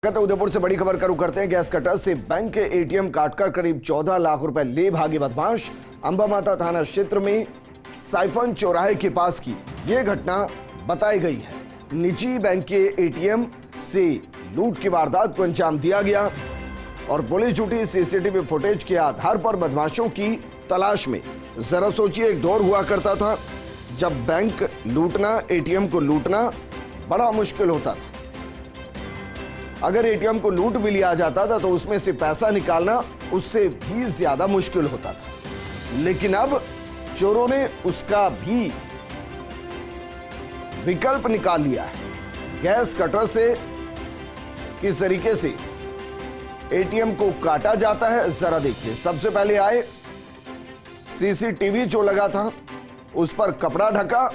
उदयपुर से बड़ी खबर करू करते हैं। गैस कटर से बैंक के एटीएम काटकर करीब 14 लाख रुपए ले भागे बदमाश। अंबा माता थाना क्षेत्र में साइफन चौराहे के पास की यह घटना बताई गई है। निजी बैंक के एटीएम से लूट की वारदात को अंजाम दिया गया और पुलिस जुटी सीसीटीवी फुटेज के आधार पर बदमाशों की तलाश में। जरा सोचिए, एक दौर हुआ करता था जब बैंक लूटना, एटीएम को लूटना बड़ा मुश्किल होता था। अगर एटीएम को लूट भी लिया जाता था तो उसमें से पैसा निकालना उससे भी ज्यादा मुश्किल होता था। लेकिन अब चोरों ने उसका भी विकल्प निकाल लिया है। गैस कटर से किस तरीके से एटीएम को काटा जाता है जरा देखिए। सबसे पहले आए सीसीटीवी जो लगा था उस पर कपड़ा ढका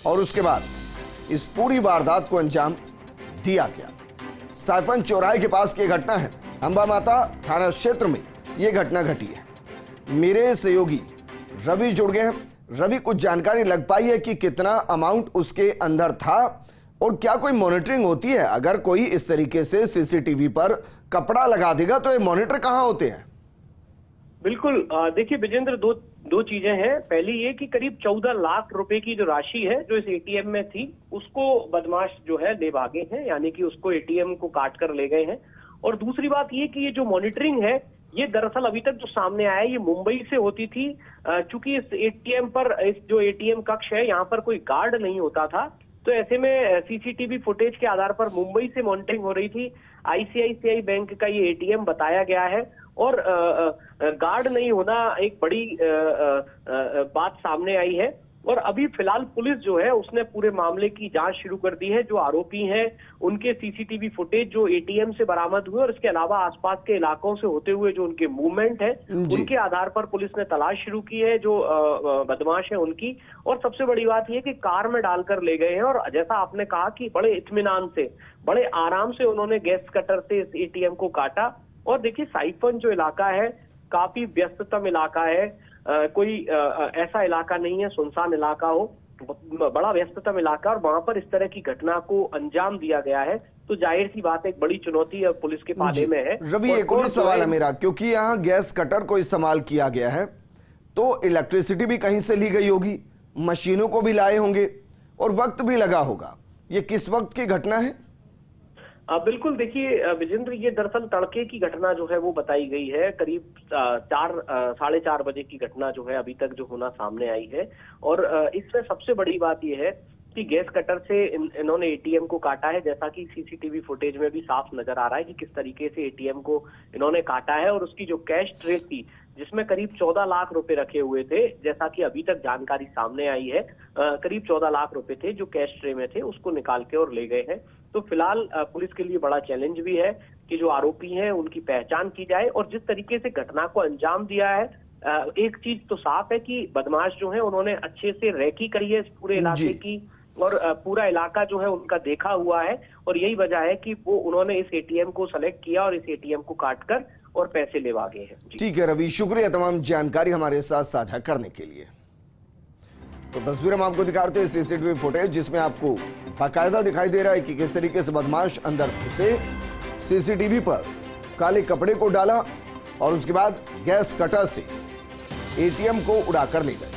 और उसके बाद इस पूरी वारदात को अंजाम दिया गया। साइफन चौराहे के पास की घटना है। अंबा माता थाना क्षेत्र में यह घटना घटी है। मेरे सहयोगी रवि जुड़ गए हैं। रवि, कुछ जानकारी लग पाई है कि कितना अमाउंट उसके अंदर था और क्या कोई मॉनिटरिंग होती है? अगर कोई इस तरीके से सीसीटीवी पर कपड़ा लगा देगा तो ये मॉनिटर कहां होते हैं? बिल्कुल, देखिए विजेंद्र, दो चीजें हैं। पहली ये कि करीब 14 लाख रुपए की जो राशि है जो इस एटीएम में थी उसको बदमाश जो है ले भागे हैं, यानी कि उसको एटीएम को काट कर ले गए हैं। और दूसरी बात ये कि ये जो मॉनिटरिंग है ये दरअसल अभी तक जो सामने आया है ये मुंबई से होती थी। चूंकि इस एटीएम पर, इस जो एटीएम कक्ष है यहाँ पर कोई गार्ड नहीं होता था, तो ऐसे में सीसीटीवी फुटेज के आधार पर मुंबई से मॉनिटरिंग हो रही थी। आईसीआईसीआई बैंक का ये एटीएम बताया गया है और गार्ड नहीं होना एक बड़ी बात सामने आई है। और अभी फिलहाल पुलिस जो है उसने पूरे मामले की जांच शुरू कर दी है। जो आरोपी हैं उनके सीसीटीवी फुटेज जो एटीएम से बरामद हुए और इसके अलावा आसपास के इलाकों से होते हुए जो उनके मूवमेंट है उनके आधार पर पुलिस ने तलाश शुरू की है जो बदमाश है उनकी। और सबसे बड़ी बात यह कि कार में डालकर ले गए हैं और जैसा आपने कहा कि बड़े इत्मीनान से, बड़े आराम से उन्होंने गैस कटर से इस एटीएम को काटा। और देखिए, साइफन जो इलाका है काफी व्यस्ततम इलाका है। कोई ऐसा इलाका नहीं है सुनसान इलाका हो, बड़ा व्यस्ततम इलाका, और वहां पर इस तरह की घटना को अंजाम दिया गया है तो जाहिर सी बात है एक बड़ी चुनौती है पुलिस के पाले में है। रवि, एक और सवाल है मेरा, क्योंकि यहाँ गैस कटर को इस्तेमाल किया गया है तो इलेक्ट्रिसिटी भी कहीं से ली गई होगी, मशीनों को भी लाए होंगे और वक्त भी लगा होगा। ये किस वक्त की घटना है? बिल्कुल, देखिए विजेंद्र, ये दरअसल तड़के की घटना जो है वो बताई गई है। करीब 4-4:30 बजे की घटना जो है अभी तक जो होना सामने आई है। और इसमें सबसे बड़ी बात ये है कि गैस कटर से इन्होंने एटीएम को काटा है, जैसा कि सीसीटीवी फुटेज में भी साफ नजर आ रहा है कि किस तरीके से एटीएम को इन्होंने काटा है। और उसकी जो कैश ट्रे थी जिसमें करीब 14 लाख रुपए रखे हुए थे, जैसा कि अभी तक जानकारी सामने आई है, करीब 14 लाख रुपए थे जो कैश ट्रे में थे, उसको निकाल के और ले गए हैं। तो फिलहाल पुलिस के लिए बड़ा चैलेंज भी है कि जो आरोपी हैं उनकी पहचान की जाए। और जिस तरीके से घटना को अंजाम दिया है, एक चीज तो साफ है कि बदमाश जो है उन्होंने अच्छे से रेकी करी है इस पूरे इलाके की और पूरा इलाका जो है उनका देखा हुआ है। और यही वजह है कि वो उन्होंने इस एटीएम को सेलेक्ट किया और इस एटीएम को काटकर और पैसे ले भागे हैं। ठीक है रवि, शुक्रिया तमाम जानकारी हमारे साथ साझा करने के लिए। तो तस्वीर हम आपको दिखाते हैं सीसीटीवी फुटेज जिसमें आपको बाकायदा दिखाई दे रहा है कि किस तरीके से बदमाश अंदर घुसे, सीसीटीवी पर काले कपड़े को डाला और उसके बाद गैस कटर से एटीएम को उड़ाकर ले गए।